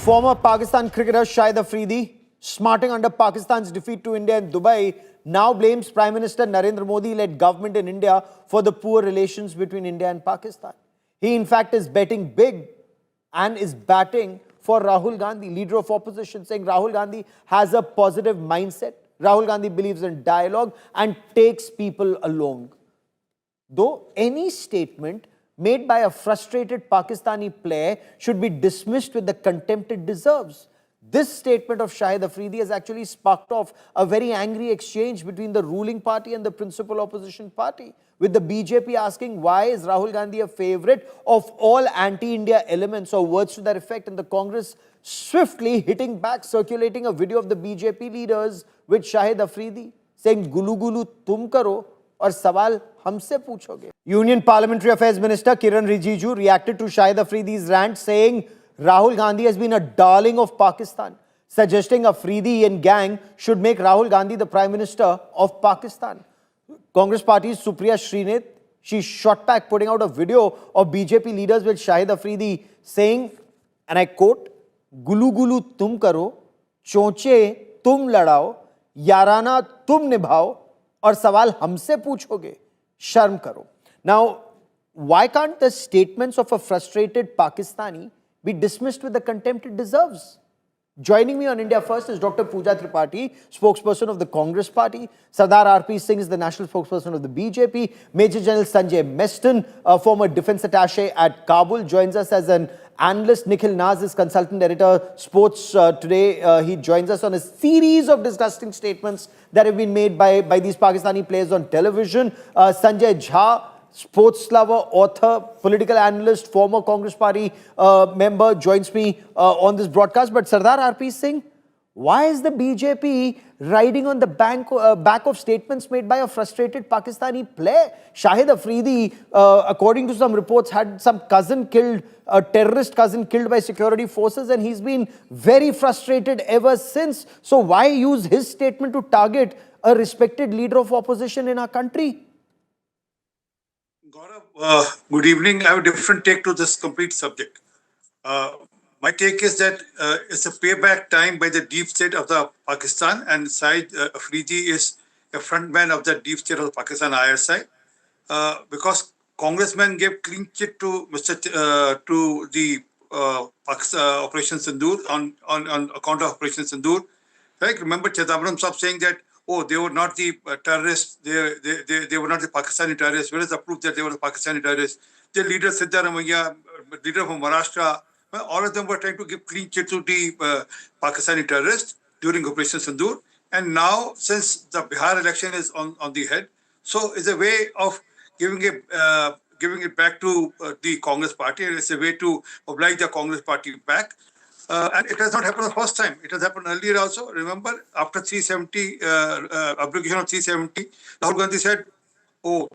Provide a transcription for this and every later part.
Former Pakistan cricketer Shahid Afridi, smarting under Pakistan's defeat to India in Dubai, now blames Prime Minister Narendra Modi-led government in India for the poor relations between India and Pakistan. He, in fact, is betting big and is batting for Rahul Gandhi, leader of opposition, saying Rahul Gandhi has a positive mindset. Rahul Gandhi believes in dialogue and takes people along. Though any statement made by a frustrated Pakistani player should be dismissed with the contempt it deserves, this statement of Shahid Afridi has actually sparked off a very angry exchange between the ruling party and the principal opposition party, with the BJP asking why is Rahul Gandhi a favourite of all anti-India elements or words to that effect, and the Congress swiftly hitting back, circulating a video of the BJP leaders with Shahid Afridi saying gulu gulu tum karo और सवाल हमसे पूछोगे. Union Parliamentary Affairs Minister Kiran Rijiju reacted to Shahid Afridi's rant, saying Rahul Gandhi has been a darling of Pakistan, suggesting Afridi and gang should make Rahul Gandhi the Prime Minister of Pakistan. Congress Party's Supriya Srinath, she shot back, putting out a video of BJP leaders with Shahid Afridi saying, and I quote, "Gulu gulu tum karo, chonche tum ladao, yarana tum nibhao, और सवाल हमसे पूछोगे, शर्म करो." Now, why can't the statements of a frustrated Pakistani be dismissed with the contempt it deserves? Joining me on India First is Dr. Pooja Tripathi, spokesperson of the Congress Party. Sardar R.P. Singh is the national spokesperson of the BJP. Major General Sanjay Meston, a former defense attaché at Kabul, joins us as an analyst. Nikhil Naz is consultant editor, sports today. He joins us on a series of disgusting statements that have been made by these Pakistani players on television. Sanjay Jha, sports lover, author, political analyst, former Congress Party member, joins me on this broadcast. But Sardar R.P. Singh, why is the BJP riding on the back of statements made by a frustrated Pakistani player? Shahid Afridi, according to some reports, had some cousin killed, a terrorist cousin killed by security forces, and he's been very frustrated ever since. So why use his statement to target a respected leader of opposition in our country? Gaurav, good evening. I have a different take to this complete subject. My take is that it's a payback time by the deep state of the Pakistan, and Shahid Afridi is a frontman of the deep state of the Pakistan ISI, because congressmen gave clean chit to to the Operation Sindoor on account of Operation Sindoor. Right? Remember Chidambaram Sahib saying that, oh, they were not the terrorists, they were not the Pakistani terrorists. Where is the proof that they were the Pakistani terrorists? The leader Siddaramaiah, leader from Maharashtra, all of them were trying to give clean chit to the Pakistani terrorists during Operation Sindoor. And now, since the Bihar election is on the head, so it's a way of giving it back to the Congress Party, and it's a way to oblige the Congress Party back. And it has not happened the first time. It has happened earlier also. Remember, after 370, abrogation of 370, Rahul Gandhi said, oh,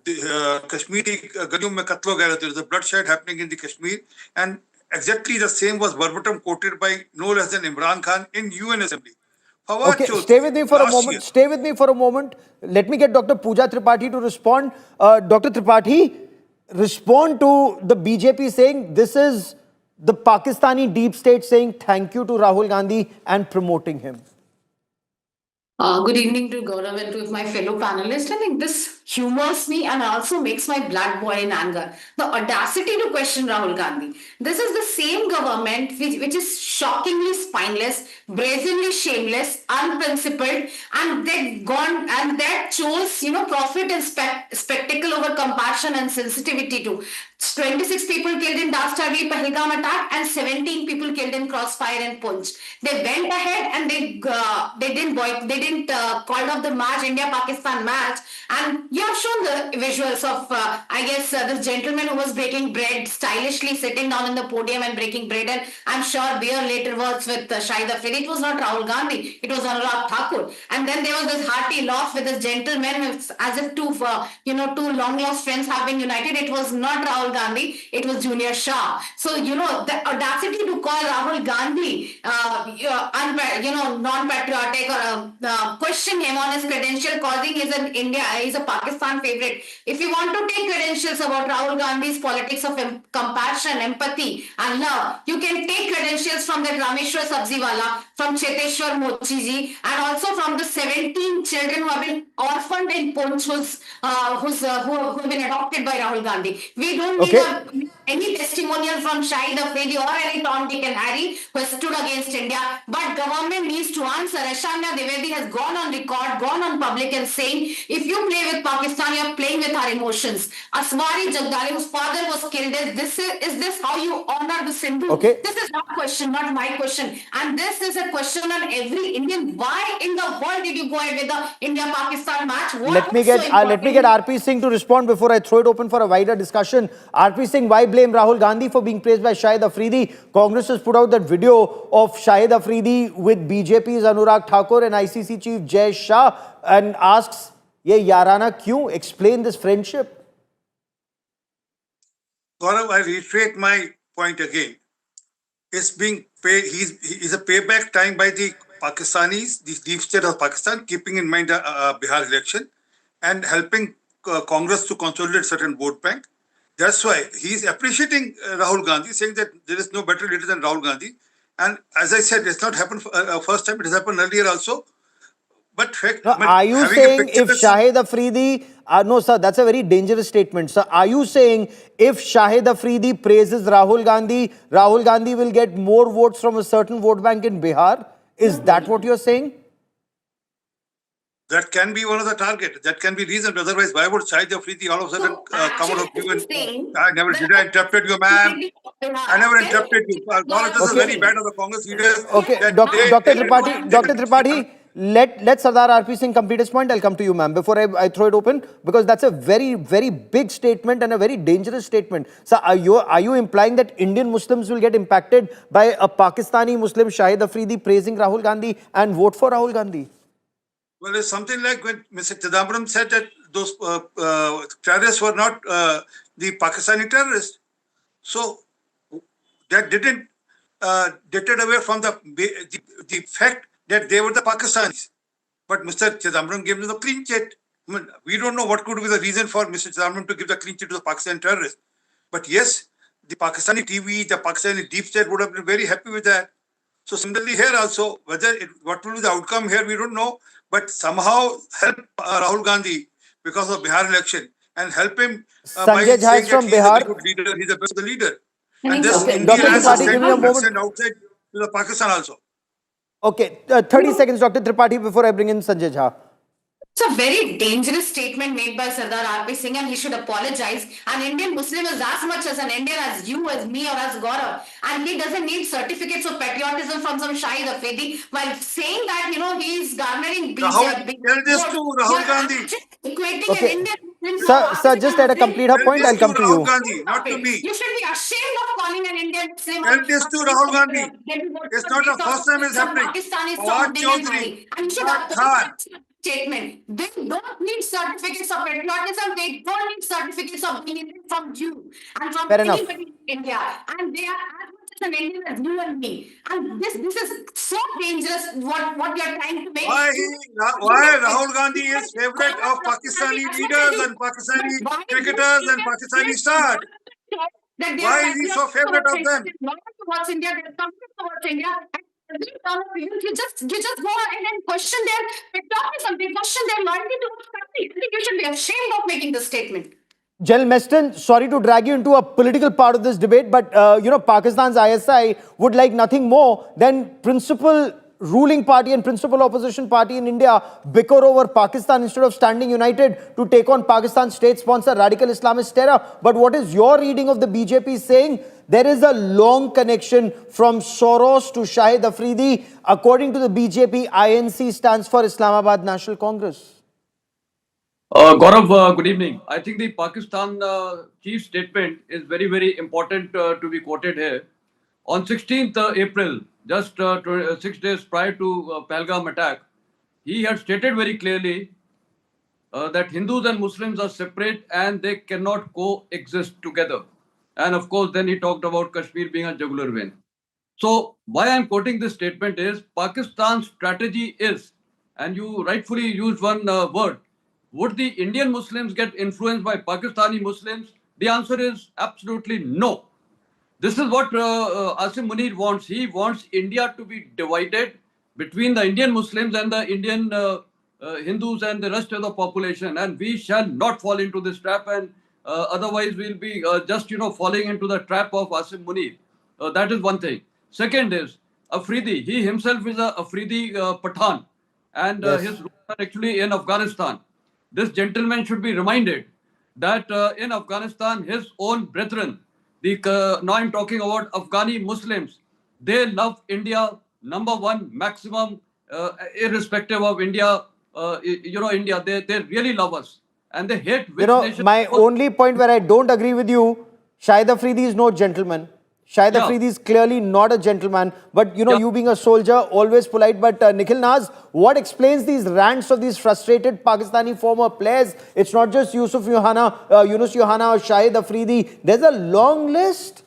Kashmiri Gadium mein katlo gaira, there is a bloodshed happening in the Kashmir. And exactly the same was verbatim quoted by no less than Imran Khan in UN Assembly. Okay, stay with me for a moment. Stay with me for a moment. Let me get Dr. Pooja Tripathi to respond. Dr. Tripathi, respond to the BJP saying this is the Pakistani deep state saying thank you to Rahul Gandhi and promoting him. Good evening to Gaurav and to my fellow panelists. I think this humors me and also makes my blood boil in anger. The audacity to question Rahul Gandhi. This is the same government which is shockingly spineless, brazenly shameless, unprincipled, and they've gone and they chose, profit and spectacle over compassion and sensitivity to 26 people killed in Dastardly Pahalgam attack and 17 people killed in Crossfire and Punch. They went ahead and they didn't call off the match, India-Pakistan match, and you have shown the visuals of this gentleman who was breaking bread, stylishly sitting down in the podium and breaking bread, and I'm sure beer later words with Shahid Afridi. It was not Rahul Gandhi, it was Anurag Thakur. And then there was this hearty laugh with this gentleman as if two long lost friends have been united. It was not Rahul Rahul Gandhi, it was Junior Shah. So, the audacity to call Rahul Gandhi, non-patriotic or question him on his credential, causing he's a Pakistan favorite. If you want to take credentials about Rahul Gandhi's politics of compassion, empathy, and love, you can take credentials from that Rameshwar Sabziwala, from Cheteshwar Mochiji, and also from the 17 children who have been orphaned in Poonch, who have been adopted by Rahul Gandhi. We don't need any testimonial from Shahid Afridi or any Tom, Dick and Harry who has stood against India. But government needs to answer. Ashanya Dwivedi has gone on record, gone on public and saying, if you play with Pakistan, you're playing with our emotions. Aswari Jagdale, whose father was killed, is this how you honor the Sindhu? Okay. This is not question, not my question. And this is a question on every Indian. Why in the world did you go ahead with the India-Pakistan match? Let me get RP Singh to respond before I throw it open for a wider discussion. RP Singh, why blame Rahul Gandhi for being praised by Shahid Afridi? Congress has put out that video of Shahid Afridi with BJP's Anurag Thakur and ICC Chief Sanjay Jha and asks, "Ye yarana kyun?" Explain this friendship. Gaurav, I reiterate my point again. It's being paid. He's a payback time by the Pakistanis, the deep state of Pakistan, keeping in mind the Bihar election and helping Congress to consolidate certain vote bank. That's why he's appreciating Rahul Gandhi, saying that there is no better leader than Rahul Gandhi. And as I said, it's not happened first time; it has happened earlier also. But are you saying if Shahid Afridi, no sir, that's a very dangerous statement. Sir, are you saying if Shahid Afridi praises Rahul Gandhi will get more votes from a certain vote bank in Bihar? Is that what you're saying? That can be one of the targets. That can be reason. Otherwise, why would Shahid Afridi all of a sudden come out of you and did I interrupted you, ma'am? I never interrupted you. This is very bad of the Congress leaders. Okay, Dr. Tripathi, let Sardar RP Singh complete his point. I'll come to you, ma'am, before I throw it open, because that's a very, very big statement and a very dangerous statement. So are you implying that Indian Muslims will get impacted by a Pakistani Muslim, Shahid Afridi, praising Rahul Gandhi and vote for Rahul Gandhi? Well, it's something like when Mr. Chidambaram said that those terrorists were not the Pakistani terrorists. So that didn't deter away from the fact that they were the Pakistanis. But Mr. Chidambaram gave them the clean chit. I mean, we don't know what could be the reason for Mr. Chidambaram to give the clean chit to the Pakistani terrorists. But yes, the Pakistani TV, the Pakistani deep state would have been very happy with that. So similarly here also, what will be the outcome here, we don't know. But somehow help Rahul Gandhi because of Bihar election and help him by Sanjay Jha saying from that Bihar. He's a good leader, he's the best of the leader. And this Okay. Indian Dr. Tripathi, give me a moment. send outside to the Pakistan also. Okay, 30 seconds, Dr. Tripathi, before I bring in Sanjay Jha. It's a very dangerous statement made by Sardar RP Singh, and he should apologize. An Indian Muslim is as much as an Indian as you, as me, or as Gaurav. And he doesn't need certificates of patriotism from some Shahid Afridi while saying that, he's garnering BJP. Tell this to Rahul Gandhi. Equating an Indian Muslim Sir, just let her complete her point. I'll come to you. Rahul Gandhi, not to me. You should be ashamed of calling an Indian Muslim. Tell this to Rahul Gandhi. It's not the first time it's happening. Pakistani Chaudhary, and you should apologize. Statement. They don't need certificates of patriotism. They don't need certificates of being from you and from anybody in India. And they are as much as an Indian as you and me. And this is so dangerous. What you're trying to make. Why Rahul Gandhi is favorite of Pakistani leaders and Pakistani cricketers and Pakistani stars? Why is he so favorite of them? Not to watch India. They're coming to watch India. You just go ahead and question their patriotism, they question their loyalty to the country. I think you should be ashamed of making this statement. General Meston, sorry to drag you into a political part of this debate, but Pakistan's ISI would like nothing more than principal ruling party and principal opposition party in India bicker over Pakistan instead of standing united to take on Pakistan's state-sponsored radical Islamist terror. But what is your reading of the BJP saying? There is a long connection from Soros to Shahid Afridi. According to the BJP, INC stands for Islamabad National Congress. Gaurav, good evening. I think the Pakistan chief statement is very, very important to be quoted here. On 16th April, just 6 days prior to Pahalgam attack, he had stated very clearly that Hindus and Muslims are separate and they cannot coexist together. And of course, then he talked about Kashmir being a jugular vein. So why I'm quoting this statement is Pakistan's strategy is, and you rightfully used one word, would the Indian Muslims get influenced by Pakistani Muslims? The answer is absolutely no. This is what Asim Munir wants. He wants India to be divided between the Indian Muslims and the Indian Hindus and the rest of the population. And we shall not fall into this trap. And otherwise, we'll be just, falling into the trap of Asim Munir. That is one thing. Second is Afridi. He himself is a Afridi Pathan. And Yes. his roots are actually in Afghanistan. This gentleman should be reminded that in Afghanistan, his own brethren, now I'm talking about Afghani Muslims, they love India, number one, maximum, irrespective of India, India, they really love us. And they hate which nation. My only point where I don't agree with you, Shahid Afridi is no gentleman. Shahid Yeah. Afridi is clearly not a gentleman. But, Yeah. you being a soldier, always polite. But Nikhil Naz, what explains these rants of these frustrated Pakistani former players? It's not just Yunus Yohana or Shahid Afridi. There's a long list.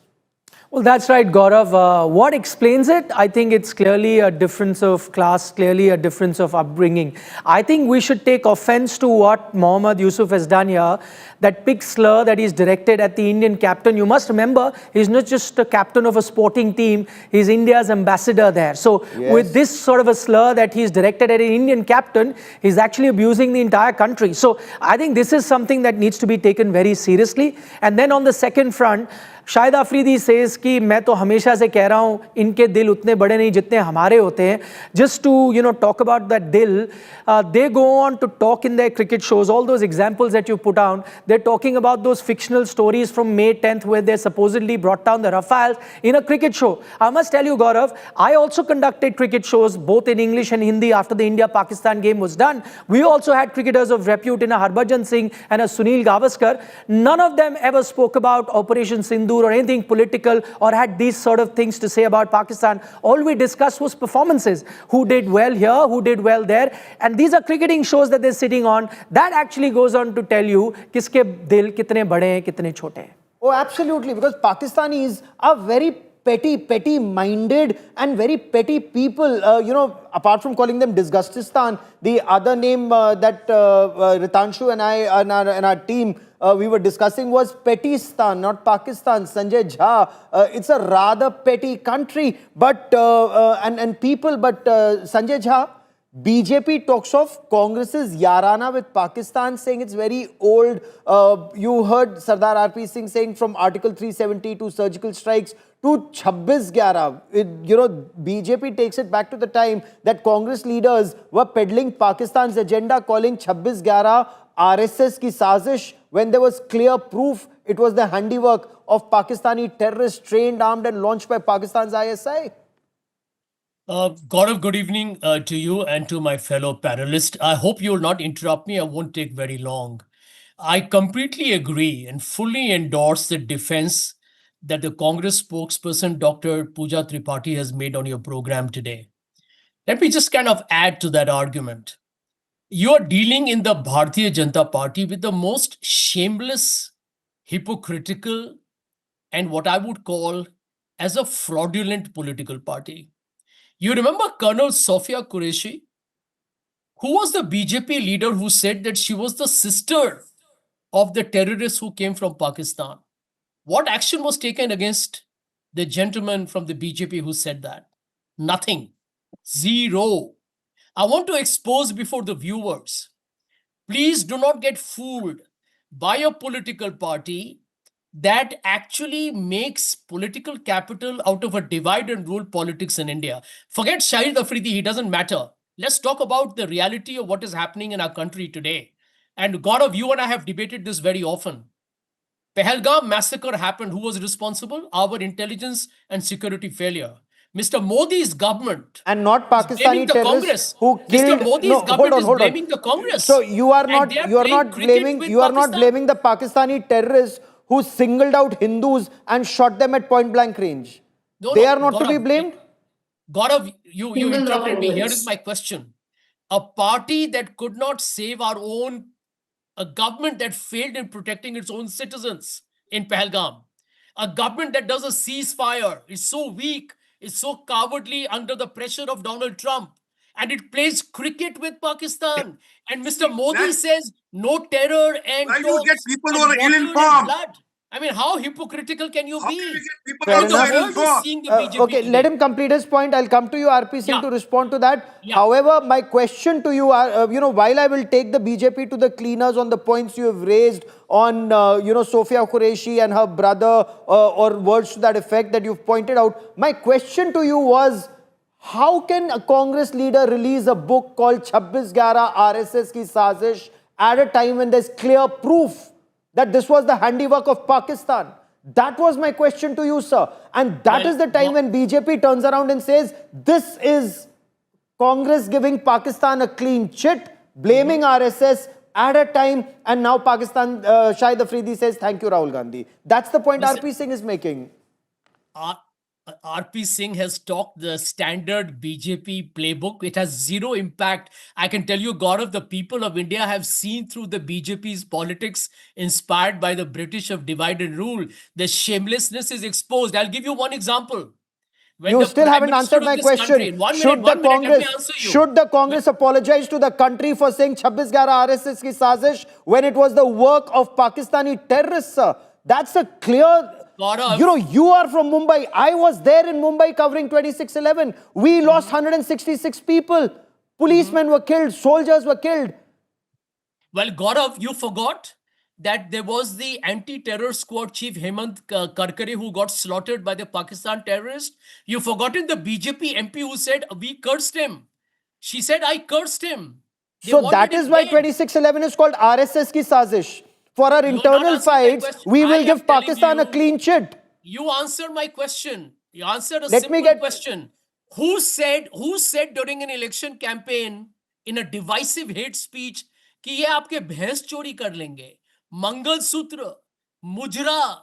Well, that's right, Gaurav. What explains it? I think it's clearly a difference of class, clearly a difference of upbringing. I think we should take offense to what Mohammad Yusuf has done here, that big slur that he's directed at the Indian captain. You must remember, he's not just a captain of a sporting team, he's India's ambassador there. So Yes. with this sort of a slur that he's directed at an Indian captain, he's actually abusing the entire country. So I think this is something that needs to be taken very seriously. And then on the second front, Shahid Afridi says कि मैं तो हमेशा से कह रहा हूँ इनके दिल उतने बड़े नहीं जितने हमारे होते हैं. Just to talk about that dil, they go on to talk in their cricket shows, all those examples that you put down, they're talking about those fictional stories from May 10th where they supposedly brought down the Rafales in a cricket show. I must tell you, Gaurav, I also conducted cricket shows both in English and Hindi after the India-Pakistan game was done. We also had cricketers of repute in a Harbhajan Singh and a Sunil Gavaskar. None of them ever spoke about Operation Sindhu or anything political or had these sort of things to say about Pakistan. All we discussed was performances. Who did well here, who did well there. And these are cricketing shows that they're sitting on. That actually goes on to tell you kiske dil kitne bade hain, kitne chote hain. Oh, absolutely. Because Pakistanis are very petty-minded and very petty people. Apart from calling them Disgustistan, the other name that Ritanshu and I and our team we were discussing was Pettistan, not Pakistan. Sanjay Jha. It's a rather petty country, but and people. But Sanjay Jha, BJP talks of Congress's yarana with Pakistan, saying it's very old. You heard Sardar RP Singh saying from Article 370 to surgical strikes to 26/11. BJP takes it back to the time that Congress leaders were peddling Pakistan's agenda, calling 26/11 RSS ki sazish, when there was clear proof it was the handiwork of Pakistani terrorists trained, armed and launched by Pakistan's ISI. Gaurav, good evening to you and to my fellow panelists. I hope you will not interrupt me. I won't take very long. I completely agree and fully endorse the defense that the Congress spokesperson, Dr. Pooja Tripathi, has made on your program today. Let me just kind of add to that argument. You are dealing in the Bharatiya Janata Party with the most shameless, hypocritical, and what I would call as a fraudulent political party. You remember Colonel Sofia Qureshi, who was the BJP leader who said that she was the sister of the terrorists who came from Pakistan? What action was taken against the gentleman from the BJP who said that? Nothing. Zero. I want to expose before the viewers. Please do not get fooled by a political party that actually makes political capital out of a divide and rule politics in India. Forget Shahid Afridi, he doesn't matter. Let's talk about the reality of what is happening in our country today. And Gaurav, you and I have debated this very often. Pahalgam massacre happened. Who was responsible? Our intelligence and security failure. Mr. Modi's government and not is blaming Pakistani the terrorists Congress. who killed. Mr. Modi's No, government hold on. is blaming the Congress. So you are not And they you are playing not cricket blaming with you are not Pakistan. blaming the Pakistani terrorists who singled out Hindus and shot them at point blank range. No, They no, are not to be Gaurav, blamed. Gaurav, you Single interrupted me. Here evidence. is my question. A party that could not save our own, a government that failed in protecting its own citizens in Pahalgam, A government that does a ceasefire is so weak, is so cowardly under the pressure of Donald Trump, and it plays cricket with Pakistan. And Mr. Modi That, says no terror why and do you get talks people who and are water and ill-informed? blood. I mean, how hypocritical can you How can you be? get people Fair All who the are enough. world is ill-informed? seeing the BJP Okay, let today. him complete his point. I'll come to you, RP Singh, Yeah. to respond to that. Yeah. However, my question to you, while I will take the BJP to the cleaners on the points you have raised on, Sophia Qureshi and her brother, or words to that effect that you've pointed out, my question to you was, how can a Congress leader release a book called 2611 RSS Ki Sazish at a time when there's clear proof that this was the handiwork of Pakistan? That was my question to you, sir. And that is the time when BJP turns around and says, this is Congress giving Pakistan a clean chit, blaming RSS at a time, and now Pakistan, Shahid Afridi says, thank you, Rahul Gandhi. That's the point Listen, RP Singh is making. RP Singh has talked the standard BJP playbook. It has zero impact. I can tell you, Gaurav, the people of India have seen through the BJP's politics inspired by the British of divide and rule. The shamelessness is exposed. I'll give you one example. When You the still Prime haven't Minister answered of my this country, question. one minute, let me answer you. Should the Congress apologize to the country for saying 2611 RSS ki sazish when it was the work of Pakistani terrorists, sir? That's a clear... Gaurav, you are from Mumbai. I was there in Mumbai covering 2611. We lost 166 people. Policemen were killed. Soldiers were killed. well, Gaurav, you forgot that there was the anti-terror squad chief Hemant Karkare who got slaughtered by the Pakistan terrorists. You've forgotten the BJP MP who said, we cursed him. She said, I cursed him. They So wanted that him is why dead. 2611 is called RSS ki sazish. For our You're not internal answering my fights, question. we I will am give telling Pakistan a you, clean chit. You answered my question. You answered a Let me simple get- question. Who said during an election campaign in a divisive hate speech कि ये आपके भैंस चोरी कर लेंगे, मंगलसूत्र, मुजरा,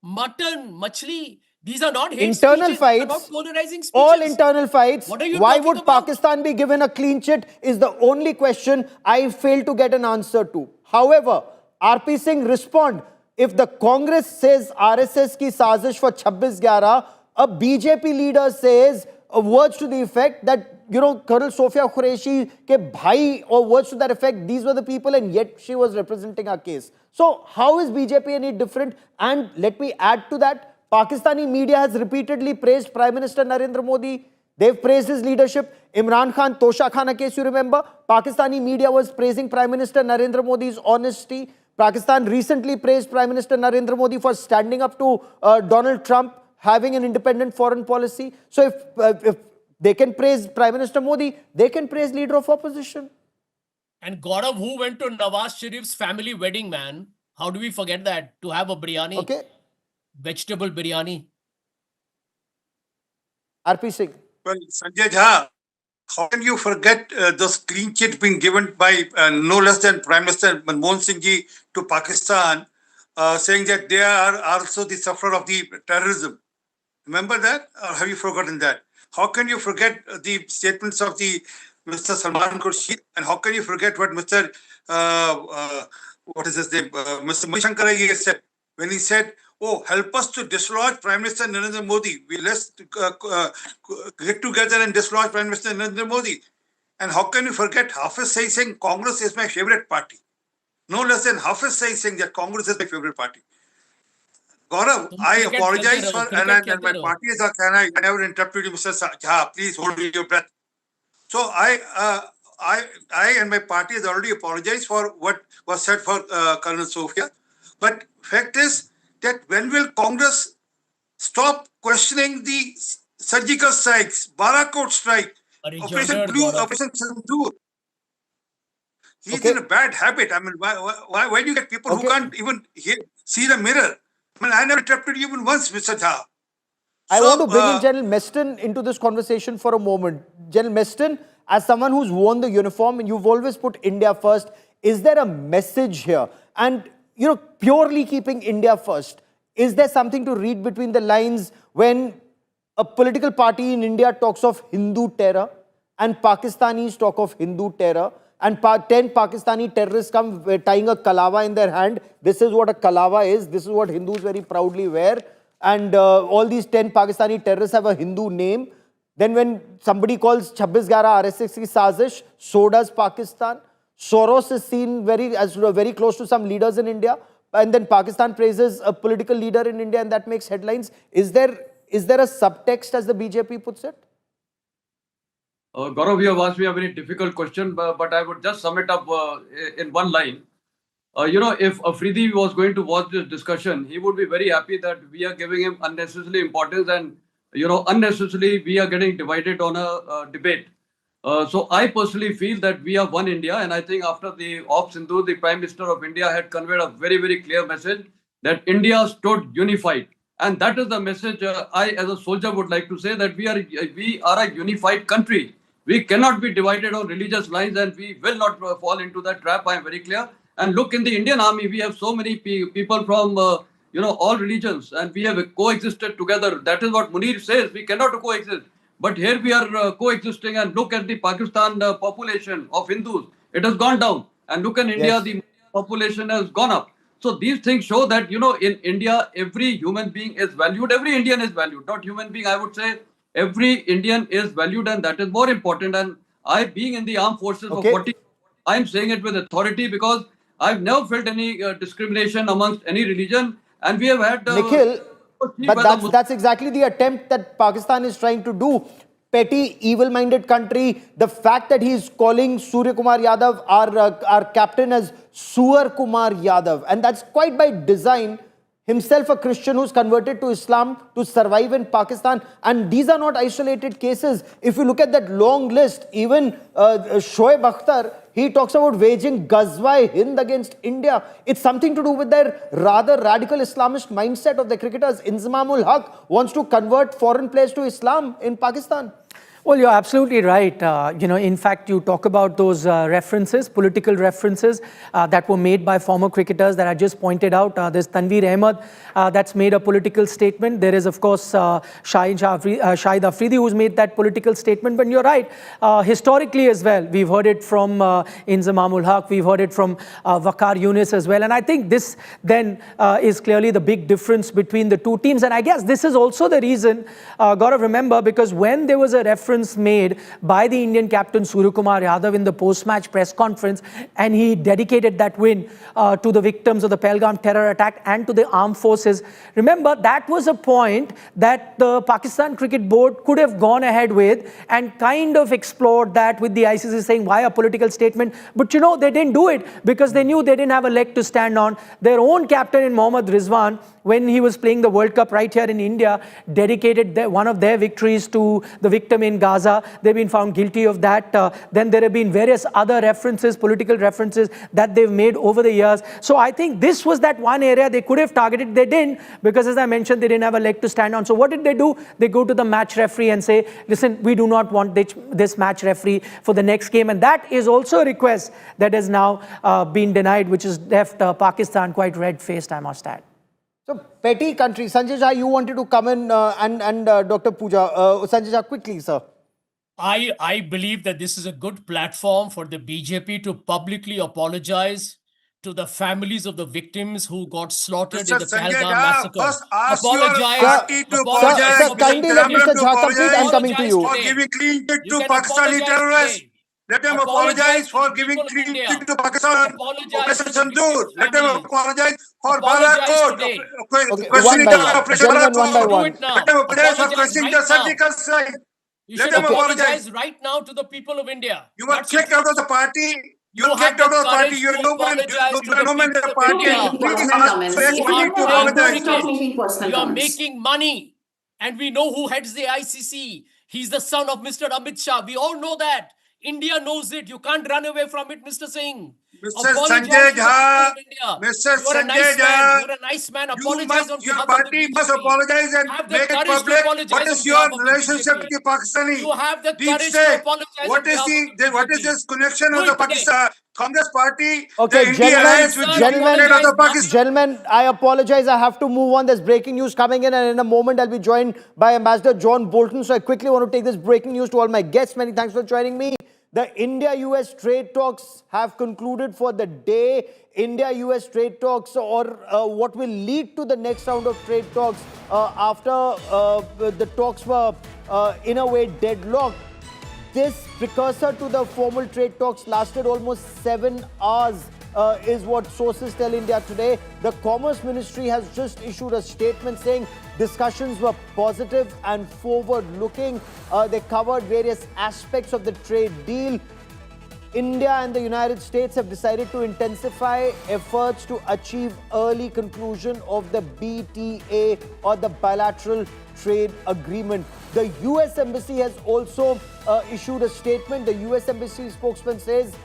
mutton, machli, these are not hate Internal speeches, these are not fights, polarizing speeches. all internal fights. What are you Why talking would about? Pakistan be given a clean chit is the only question I failed to get an answer to. However, RP Singh, respond. If the Congress says RSS ki sazish for 2611, a BJP leader says words to the effect that, Colonel Sophia Qureshi ke bhai, or words to that effect, these were the people and yet she was representing our case. So how is BJP any different? And let me add to that, Pakistani media has repeatedly praised Prime Minister Narendra Modi. They've praised his leadership. Imran Khan, Tosha Khana case, you remember? Pakistani media was praising Prime Minister Narendra Modi's honesty. Pakistan recently praised Prime Minister Narendra Modi for standing up to Donald Trump, having an independent foreign policy. So if they can praise Prime Minister Modi, they can praise leader of opposition. And Gaurav, who went to Nawaz Sharif's family wedding, man? How do we forget that? To have a biryani. Okay? Vegetable biryani. RP Singh. Well, Sanjay Jha, how can you forget those clean chits being given by no less than Prime Minister Manmohan Singh ji to Pakistan, saying that they are also the sufferer of the terrorism? Remember that? Or have you forgotten that? How can you forget the statements of the Mr. Salman Khurshid? And how can you forget what Mr. What is his name? Mr. Manishankar said when he said, "Oh, help us to dislodge Prime Minister Narendra Modi. Let's get together and dislodge Prime Minister Narendra Modi." And how can you forget Hafiz Saeed saying Congress is my favorite party? No less than Hafiz Saeed saying that Congress is my favorite party. Gaurav, I apologize for, and my party is, I never interrupted you, Mr. Jha, please hold your breath. So I and my party has already apologized for what was said for Colonel Sophia. But fact is that when will Congress stop questioning the surgical strikes, Barakot strike, Operation Sindoor? He's in a bad habit. I mean, why do you get people who can't even see the mirror? I mean, I never interrupted you even once, Mr. Jha. I want to bring in General Meston into this conversation for a moment. General Meston, as someone who's worn the uniform and you've always put India first, is there a message here? And, purely keeping India first, is there something to read between the lines when a political party in India talks of Hindu terror and Pakistanis talk of Hindu terror, and 10 Pakistani terrorists come tying a kalawa in their hand? This is what a kalawa is. This is what Hindus very proudly wear. and all these 10 Pakistani terrorists have a Hindu name. Then when somebody calls 26 RSS ki sazish, so does Pakistan. Soros is seen very close to some leaders in India, and then Pakistan praises a political leader in India, and that makes headlines. Is there a subtext, as the BJP puts it? Gaurav, you have asked me a very difficult question, but I would just sum it up in one line. If Afridi was going to watch this discussion, he would be very happy that we are giving him unnecessarily importance, and unnecessarily we are getting divided on a debate. So I personally feel that we are one India, and I think after the off Sindhu, the Prime Minister of India had conveyed a very, very clear message that India stood unified. And that is the message I, as a soldier, would like to say, that we are a unified country. We cannot be divided on religious lines, and we will not fall into that trap. I am very clear. And look, in the Indian army, we have so many people from all religions, and we have coexisted together. That is what Munir says. We cannot coexist. But here we are coexisting, and look at the Pakistan population of Hindus. It has gone down. And look in India, the population has gone up. So these things show that, in India, every human being is valued. Every Indian is valued. Not human being, I would say. Every Indian is valued, and that is more important. And I, being in the armed forces for 40 years, I am saying it with authority, because I've never felt any discrimination amongst any religion. And we have had... Nikhil, but that's exactly the attempt that Pakistan is trying to do. Petty, evil-minded country. The fact that he is calling Surya Kumar Yadav, our captain, as Suar Kumar Yadav, and that's quite by design. Himself a Christian who's converted to Islam to survive in Pakistan. And these are not isolated cases. If you look at that long list, even Shoaib Akhtar, he talks about waging Ghazwa-e-Hind against India. It's something to do with their rather radical Islamist mindset of the cricketers. Inzamamul Haq wants to convert foreign players to Islam in Pakistan. Well, you're absolutely right. In fact, you talk about those references, political references that were made by former cricketers that I just pointed out. There's Tanveer Ahmed that's made a political statement. There is, of course, Shahid Afridi who's made that political statement. But you're right, historically as well, we've heard it from Inzamamul Haq, we've heard it from Waqar Yunus as well. And I think this then is clearly the big difference between the two teams. And I guess this is also the reason, Gaurav, remember, because when there was a reference made by the Indian captain Surya Kumar Yadav in the post-match press conference, and he dedicated that win to the victims of the Pahalgam terror attack and to the armed forces. Remember, that was a point that the Pakistan Cricket Board could have gone ahead with and kind of explored that with the ICC, saying why a political statement. But they didn't do it because they knew they didn't have a leg to stand on. Their own captain in Mohammad Rizwan, when he was playing the World Cup right here in India, dedicated one of their victories to the victim in Gaza. They've been found guilty of that. Then there have been various other references, political references that they've made over the years. So I think this was that one area they could have targeted. They didn't, because as I mentioned, they didn't have a leg to stand on. So what did they do? They go to the match referee and say, listen, we do not want this match referee for the next game. And that is also a request that has now been denied, which has left Pakistan quite red-faced, I must add. So, petty country. Sanjay Jha, you wanted to come in and Dr. Pooja. Sanjay Jha, quickly, sir. I believe that this is a good platform for the BJP to publicly apologize to the families of the victims who got slaughtered in the Pahalgam massacre. First ask your Apologize. party to apologize. Sir, kindly let Mr. Jha complete. I'm coming to you. For giving clean chit to Pakistani terrorists. Let them apologize for giving clean chit to Pakistan. Operation Sandur. Let them apologize for Balakot. One by one. Let them apologize for questioning the surgical strike. You Let should them apologize right now to the people of India. You were kicked out of the party. You were kicked out of the party. You are no man in the party. Please ask respectfully to apologize. You are making money. And we know who heads the ICC. He's the son of Mr. Amit Shah. We all know that. India knows it. You can't run away from it, Mr. Singh. Mr. Sanjay Jha, Mr. Sanjay Jha, you're a nice man. Apologize on your behalf party of the must BJP. apologize and Have the make it courage to public. apologize What on is your behalf of the relationship BJP. with the Pakistani You have the deep courage to state? apologize What on behalf of the what is BJP. this connection Do of the it today. Pakistan Congress Party? Okay, the India alliance with gentlemen, I apologize. I have to move on. There's breaking news coming in, and in a moment I'll be joined by Ambassador John Bolton. So I quickly want to take this breaking news to all my guests. Many thanks for joining me. The India-US trade talks have concluded for the day. India-US trade talks, or what will lead to the next round of trade talks after the talks were in a way deadlocked. This precursor to the formal trade talks lasted almost 7 hours, is what sources tell India Today. The Commerce Ministry has just issued a statement saying discussions were positive and forward-looking. They covered various aspects of the trade deal. India and the United States have decided to intensify efforts to achieve early conclusion of the BTA, or the bilateral trade agreement. The US Embassy has also issued a statement. The US Embassy spokesman says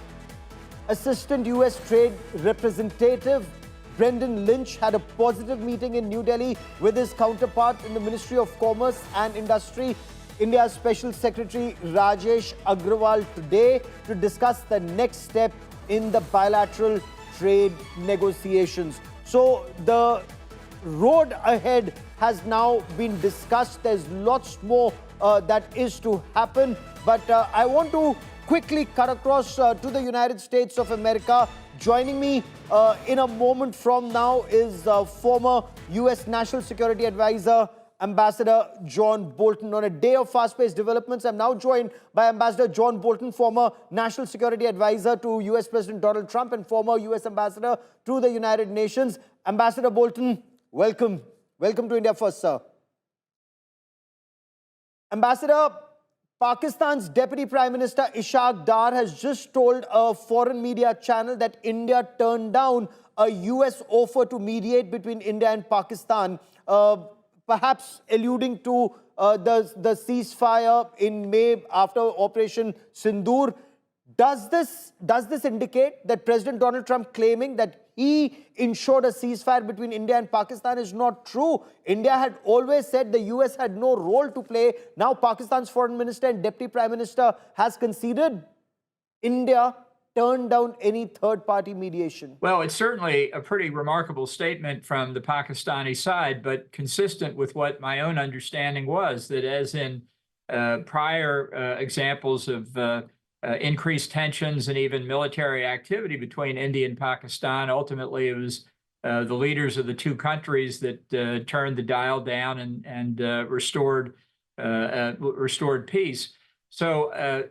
Assistant US Trade Representative Brendan Lynch had a positive meeting in New Delhi with his counterpart in the Ministry of Commerce and Industry, India's Special Secretary Rajesh Agrawal, today to discuss the next step in the bilateral trade negotiations. So the road ahead has now been discussed. There's lots more that is to happen. But I want to quickly cut across to the United States of America. Joining me in a moment from now is former US National Security Advisor, Ambassador John Bolton. On a day of fast-paced developments, I'm now joined by Ambassador John Bolton, former National Security Advisor to US President Donald Trump and former US Ambassador to the United Nations. Ambassador Bolton, welcome. Welcome to India First, sir. Ambassador, Pakistan's Deputy Prime Minister Ishaq Dar has just told a foreign media channel that India turned down a US offer to mediate between India and Pakistan, perhaps alluding to the ceasefire in May after Operation Sindoor. Does this indicate that President Donald Trump claiming that he ensured a ceasefire between India and Pakistan is not true? India had always said the US had no role to play. Now Pakistan's Foreign Minister and Deputy Prime Minister has conceded India turned down any third-party mediation. Well, it's certainly a pretty remarkable statement from the Pakistani side, but consistent with what my own understanding was, that as in prior examples of increased tensions and even military activity between India and Pakistan, ultimately it was the leaders of the two countries that turned the dial down and restored peace. So,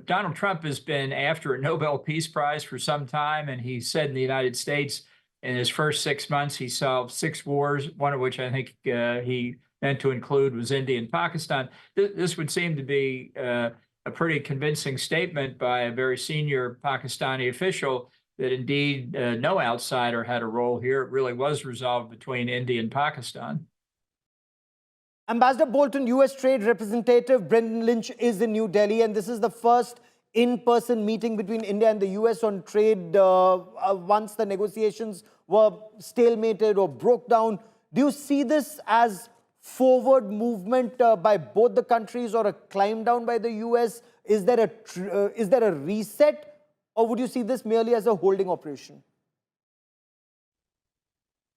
Donald Trump has been after a Nobel Peace Prize for some time, and he said in the United States in his first 6 months, he solved 6 wars, one of which I think he meant to include was India and Pakistan. This would seem to be a pretty convincing statement by a very senior Pakistani official that indeed no outsider had a role here. It really was resolved between India and Pakistan. Ambassador Bolton, US Trade Representative Brendan Lynch is in New Delhi, and this is the first in-person meeting between India and the US on trade once the negotiations were stalemated or broke down. Do you see this as forward movement by both the countries or a climb down by the US? Is there a reset, or would you see this merely as a holding operation?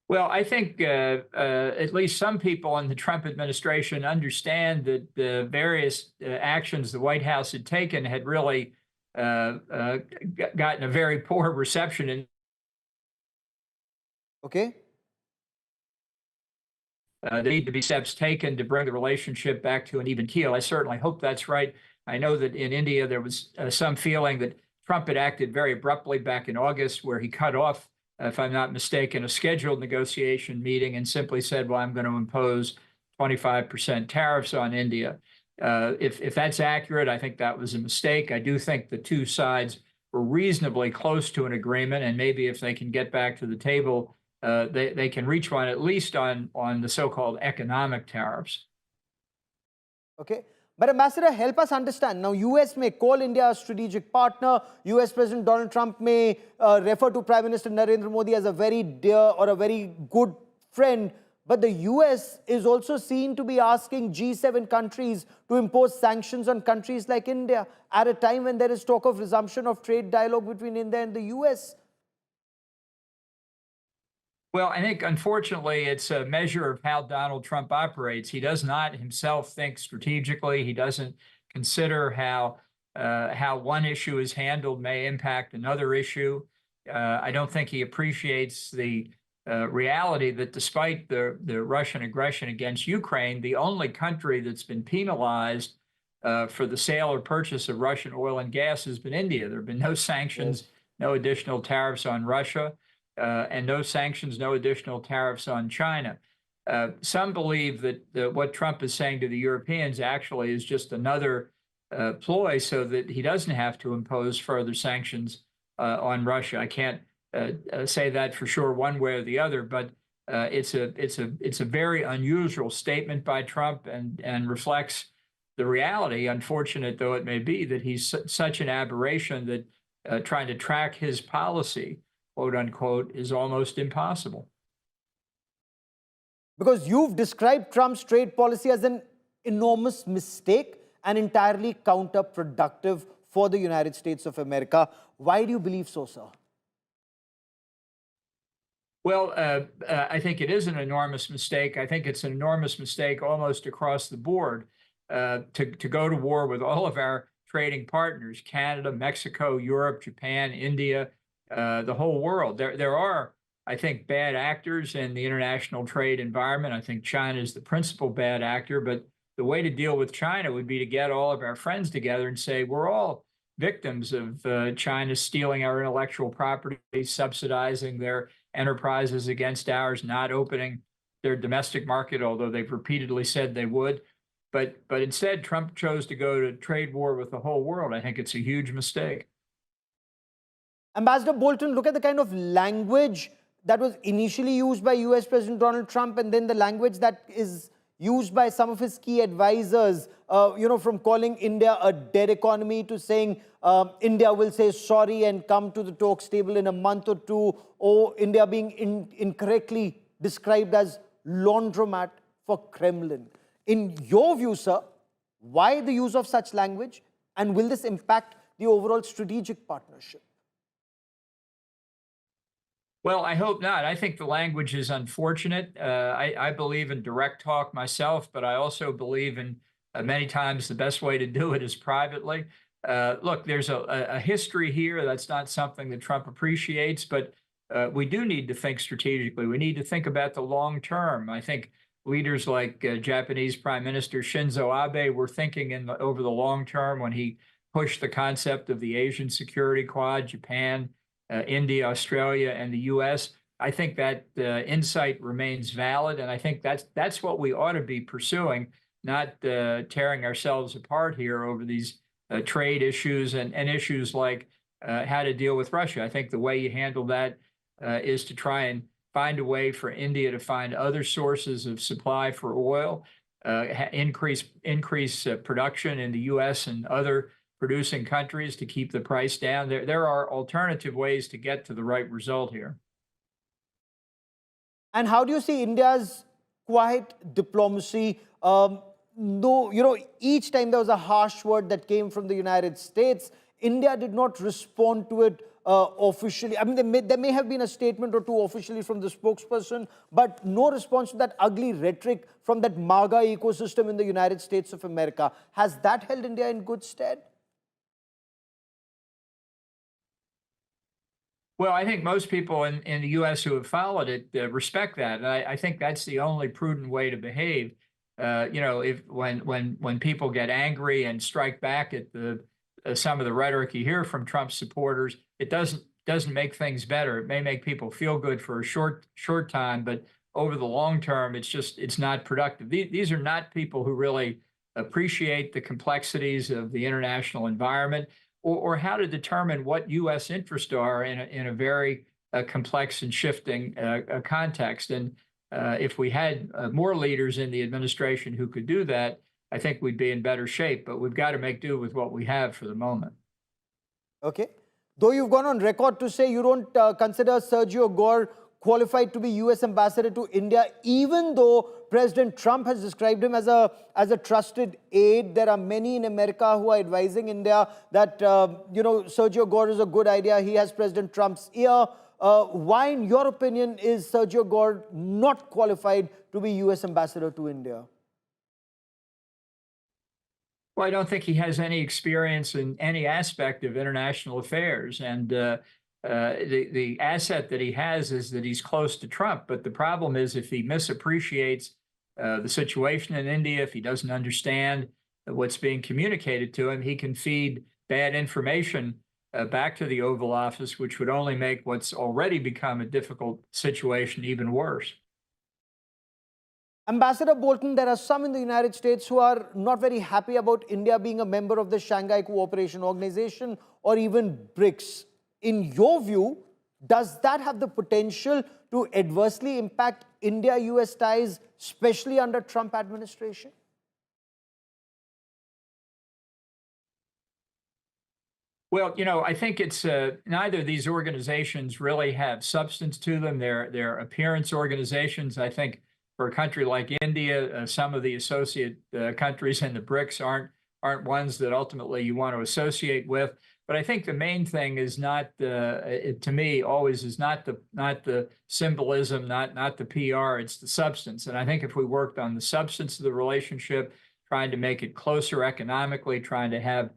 Well, I think at least some people in the Trump administration understand that the various actions the White House had taken had really gotten a very poor reception. Okay. There need to be steps taken to bring the relationship back to an even keel. I certainly hope that's right. I know that in India there was some feeling that Trump had acted very abruptly back in August, where he cut off, if I'm not mistaken, a scheduled negotiation meeting and simply said, well, I'm going to impose 25% tariffs on India. If that's accurate, I think that was a mistake. I do think the two sides were reasonably close to an agreement, and maybe if they can get back to the table, they can reach one, at least on the so-called economic tariffs. Okay. But Ambassador, help us understand. Now, US may call India a strategic partner. US President Donald Trump may refer to Prime Minister Narendra Modi as a very dear or a very good friend. But the US is also seen to be asking G7 countries to impose sanctions on countries like India at a time when there is talk of resumption of trade dialogue between India and the US. Well, I think, unfortunately, it's a measure of how Donald Trump operates. He does not himself think strategically. He doesn't consider how how one issue is handled may impact another issue. I don't think he appreciates the reality that despite the Russian aggression against Ukraine, the only country that's been penalized for the sale or purchase of Russian oil and gas has been India. There have been no sanctions, no additional tariffs on Russia, and no sanctions, no additional tariffs on China. Some believe that what Trump is saying to the Europeans actually is just another ploy so that he doesn't have to impose further sanctions on Russia. I can't say that for sure one way or the other, but it's a very unusual statement by Trump and reflects the reality, unfortunate though it may be, that he's such an aberration that trying to track his policy, quote unquote, is almost impossible. Because you've described Trump's trade policy as an enormous mistake and entirely counterproductive for the United States of America. Why do you believe so, sir? Well, I think it is an enormous mistake. I think it's an enormous mistake almost across the board to go to war with all of our trading partners, Canada, Mexico, Europe, Japan, India, the whole world. There are, I think, bad actors in the international trade environment. I think China is the principal bad actor, but the way to deal with China would be to get all of our friends together and say, we're all victims of China stealing our intellectual property, subsidizing their enterprises against ours, not opening their domestic market, although they've repeatedly said they would. But instead, Trump chose to go to trade war with the whole world. I think it's a huge mistake. Ambassador Bolton, look at the kind of language that was initially used by US President Donald Trump and then the language that is used by some of his key advisors, from calling India a dead economy to saying India will say sorry and come to the talks table in a month or two, or India being incorrectly described as laundromat for Kremlin. In your view, sir, why the use of such language, and will this impact the overall strategic partnership? Well, I hope not. I think the language is unfortunate. I believe in direct talk myself, but I also believe in many times the best way to do it is privately. Look, there's a history here. That's not something that Trump appreciates, but we do need to think strategically. We need to think about the long term. I think leaders like Japanese Prime Minister Shinzo Abe were thinking over the long term when he pushed the concept of the Asian Security Quad, Japan, India, Australia, and the U.S. I think that insight remains valid, and I think that's what we ought to be pursuing, not tearing ourselves apart here over these trade issues and issues like how to deal with Russia. I think the way you handle that is to try and find a way for India to find other sources of supply for oil, increase production in the U.S. and other producing countries to keep the price down. There are alternative ways to get to the right result here. And how do you see India's quiet diplomacy? Though, each time there was a harsh word that came from the United States, India did not respond to it officially. I mean, there may have been a statement or two officially from the spokesperson, but no response to that ugly rhetoric from that MAGA ecosystem in the United States of America. Has that held India in good stead? Well, I think most people in the U.S. who have followed it respect that, and I think that's the only prudent way to behave. If when people get angry and strike back at some of the rhetoric you hear from Trump's supporters, it doesn't make things better. It may make people feel good for a short time, but over the long term, it's not productive. These are not people who really appreciate the complexities of the international environment, or how to determine what U.S. interests are in a very complex and shifting context. And if we had more leaders in the administration who could do that, I think we'd be in better shape. But we've got to make do with what we have for the moment. Okay. Though you've gone on record to say you don't consider Sergio Gore qualified to be US ambassador to India, even though President Trump has described him as a trusted aide. There are many in America who are advising India that, Sergio Gore is a good idea. He has President Trump's ear. Why, in your opinion, is Sergio Gore not qualified to be US ambassador to India? Well, I don't think he has any experience in any aspect of international affairs. And the asset that he has is that he's close to Trump. But the problem is if he misappreciates the situation in India, if he doesn't understand what's being communicated to him, he can feed bad information back to the Oval Office, which would only make what's already become a difficult situation even worse. Ambassador Bolton, there are some in the United States who are not very happy about India being a member of the Shanghai Cooperation Organization or even BRICS. In your view, does that have the potential to adversely impact India-US ties, especially under Trump administration? Well, I think it's neither of these organizations really have substance to them. They're appearance organizations. I think for a country like India, some of the associate countries in the BRICS aren't ones that ultimately you want to associate with. But I think the main thing is not to me always is not the symbolism, not the PR. It's the substance. And I think if we worked on the substance of the relationship, trying to make it closer economically, trying to have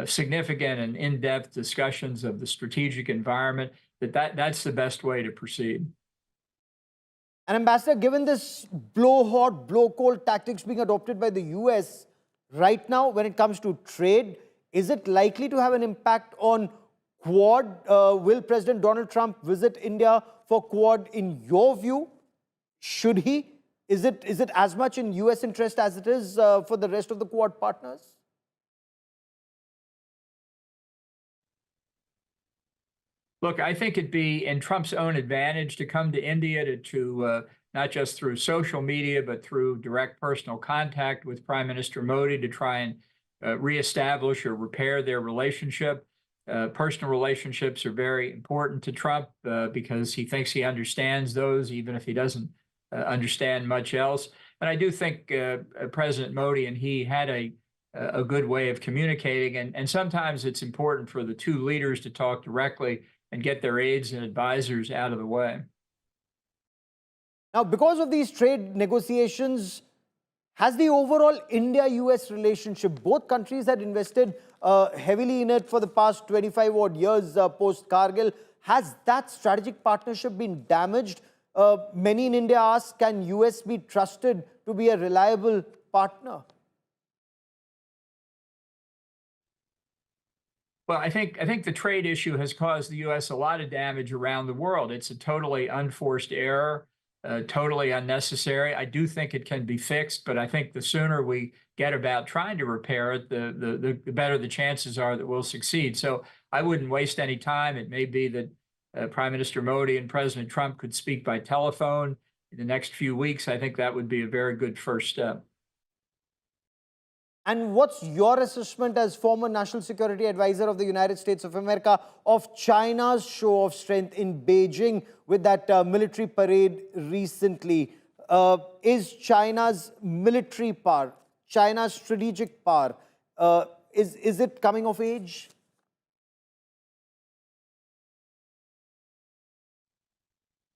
significant and in-depth discussions of the strategic environment, that's the best way to proceed. And Ambassador, given this blow hot, blow cold tactics being adopted by the US right now when it comes to trade, is it likely to have an impact on Quad? Will President Donald Trump visit India for Quad in your view? Should he? Is it as much in US interest as it is for the rest of the Quad partners? Look, I think it'd be in Trump's own advantage to come to India to not just through social media, but through direct personal contact with Prime Minister Modi to try and reestablish or repair their relationship. Personal relationships are very important to Trump because he thinks he understands those, even if he doesn't understand much else. And I do think President Modi and he had a good way of communicating. And sometimes it's important for the two leaders to talk directly and get their aides and advisors out of the way. Now, because of these trade negotiations, has the overall India-US relationship, both countries had invested heavily in it for the past 25 odd years post-Kargil, has that strategic partnership been damaged? Many in India ask, can US be trusted to be a reliable partner? Well, I think the trade issue has caused the U.S. a lot of damage around the world. It's a totally unforced error, totally unnecessary. I do think it can be fixed, but I think the sooner we get about trying to repair it, the better the chances are that we'll succeed. So I wouldn't waste any time. It may be that Prime Minister Modi and President Trump could speak by telephone in the next few weeks. I think that would be a very good first step. And what's your assessment as former National Security Advisor of the United States of America of China's show of strength in Beijing with that military parade recently? Is China's military power, China's strategic power, is it coming of age?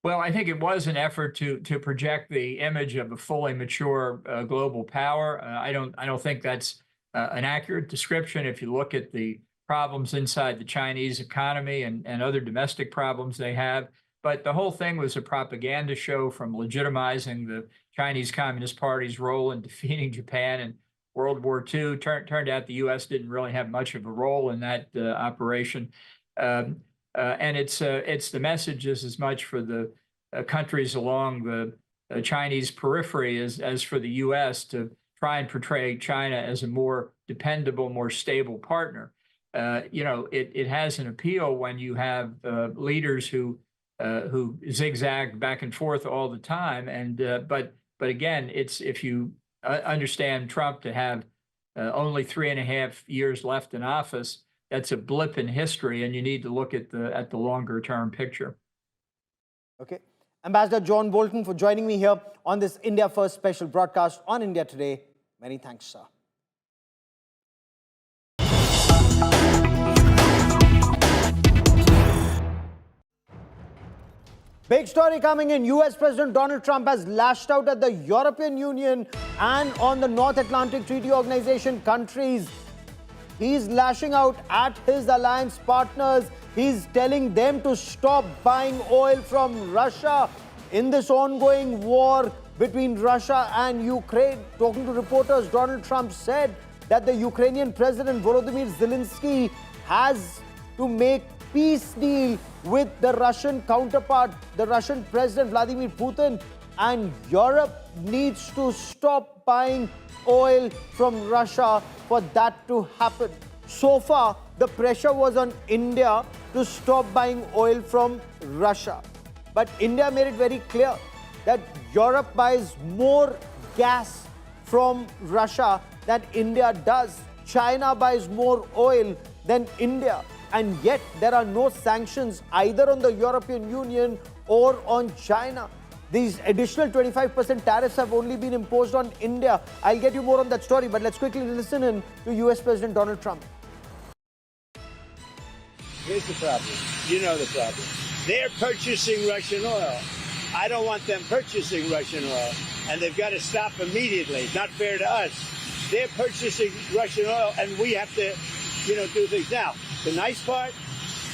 Well, I think it was an effort to project the image of a fully mature global power. I don't think that's an accurate description. If you look at the problems inside the Chinese economy and other domestic problems they have, but the whole thing was a propaganda show from legitimizing the Chinese Communist Party's role in defeating Japan in World War II. Turned out the U.S. didn't really have much of a role in that operation. And it's the message is as much for the countries along the Chinese periphery as for the U.S. to try and portray China as a more dependable, more stable partner. It has an appeal when you have leaders who zigzag back and forth all the time. And but again, it's if you understand Trump to have only 3.5 years left in office. That's a blip in history, and you need to look at the longer term picture. Okay. Ambassador John Bolton for joining me here on this India First special broadcast on India Today. Many thanks, sir. Big story coming in. US President Donald Trump has lashed out at the European Union and on the North Atlantic Treaty Organization countries. He's lashing out at his alliance partners. He's telling them to stop buying oil from Russia in this ongoing war between Russia and Ukraine. Talking to reporters, Donald Trump said that the Ukrainian President Volodymyr Zelensky has to make peace deal with the Russian counterpart, the Russian President Vladimir Putin, and Europe needs to stop buying oil from Russia for that to happen. So far, the pressure was on India to stop buying oil from Russia. But India made it very clear that Europe buys more gas from Russia than India does. China buys more oil than India. And yet there are no sanctions either on the European Union or on China. These additional 25% tariffs have only been imposed on India. I'll get you more on that story, but let's quickly listen in to US President Donald Trump. Here's the problem. You know the problem. They're purchasing Russian oil. I don't want them purchasing Russian oil, and they've got to stop immediately. It's not fair to us. They're purchasing Russian oil, and we have to, do things. Now, the nice part,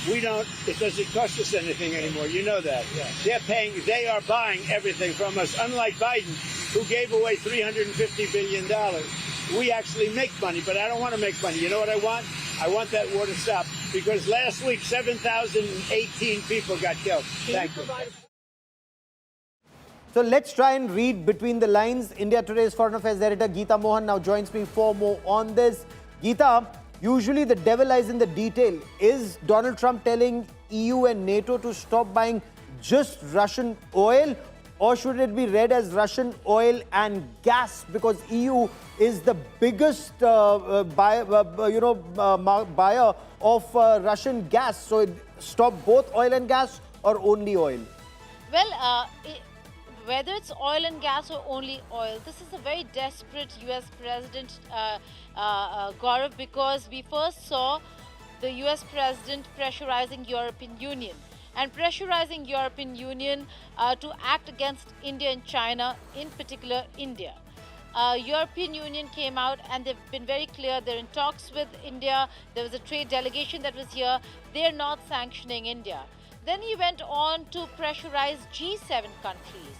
it doesn't cost us anything anymore. You know that. Yeah. They are buying everything from us, unlike Biden, who gave away $350 billion. We actually make money, but I don't want to make money. You know what I want? I want that war to stop, because last week, 7,018 people got killed. Thank you. So let's try and read between the lines. India Today's Foreign Affairs editor Geeta Mohan now joins me for more on this. Geeta, usually the devil lies in the detail. Is Donald Trump telling EU and NATO to stop buying just Russian oil, or should it be read as Russian oil and gas? Because EU is the biggest buyer of Russian gas. So stop both oil and gas or only oil? Well, whether it's oil and gas or only oil, this is a very desperate US president, Gaurav, because we first saw the US president pressurizing European Union and pressurizing European Union to act against India and China, in particular India. European Union came out and they've been very clear. They're in talks with India. There was a trade delegation that was here. They're not sanctioning India. Then he went on to pressurize G7 countries.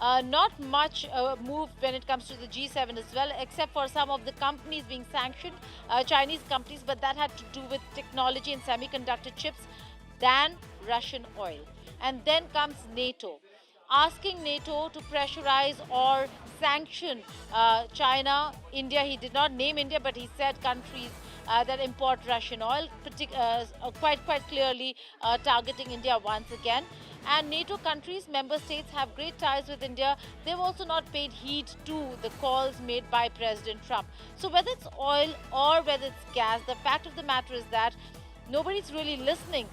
Not much move when it comes to the G7 as well, except for some of the companies being sanctioned, Chinese companies, but that had to do with technology and semiconductor chips, than Russian oil. And then comes NATO, asking NATO to pressurize or sanction China, India. He did not name India, but he said countries that import Russian oil, quite clearly targeting India once again. And NATO countries, member states, have great ties with India. They've also not paid heed to the calls made by President Trump. So whether it's oil or whether it's gas, the fact of the matter is that nobody's really listening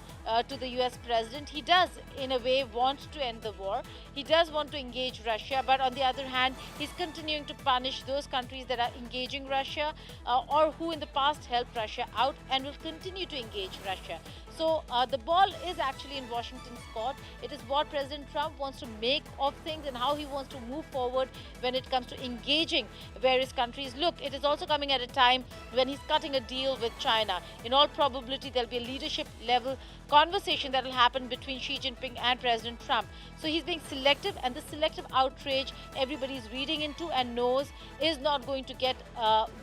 to the US president. He does, in a way, want to end the war. He does want to engage Russia, but on the other hand, he's continuing to punish those countries that are engaging Russia or who in the past helped Russia out and will continue to engage Russia. So the ball is actually in Washington's court. It is what President Trump wants to make of things and how he wants to move forward when it comes to engaging various countries. Look, it is also coming at a time when he's cutting a deal with China. In all probability, there'll be a leadership level conversation that will happen between Xi Jinping and President Trump. So he's being selective, and the selective outrage everybody's reading into and knows is not going to get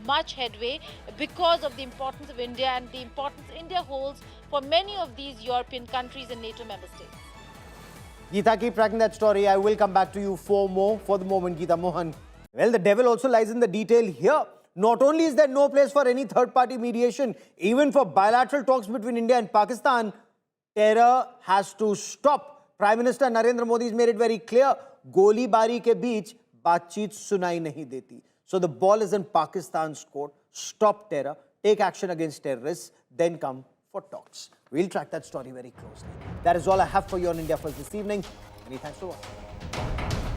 much headway because of the importance of India and the importance India holds for many of these European countries and NATO member states. Geeta, keep tracking that story. I will come back to you for more. For the moment, Geeta Mohan. Well, the devil also lies in the detail here. Not only is there no place for any third-party mediation, even for bilateral talks between India and Pakistan, terror has to stop. Prime Minister Narendra Modi has made it very clear, goli bari ke beech baatcheet sunai nahi deti. So the ball is in Pakistan's court. Stop terror, take action against terrorists, then come for talks. We'll track that story very closely. That is all I have for you on India First this evening. Many thanks for watching.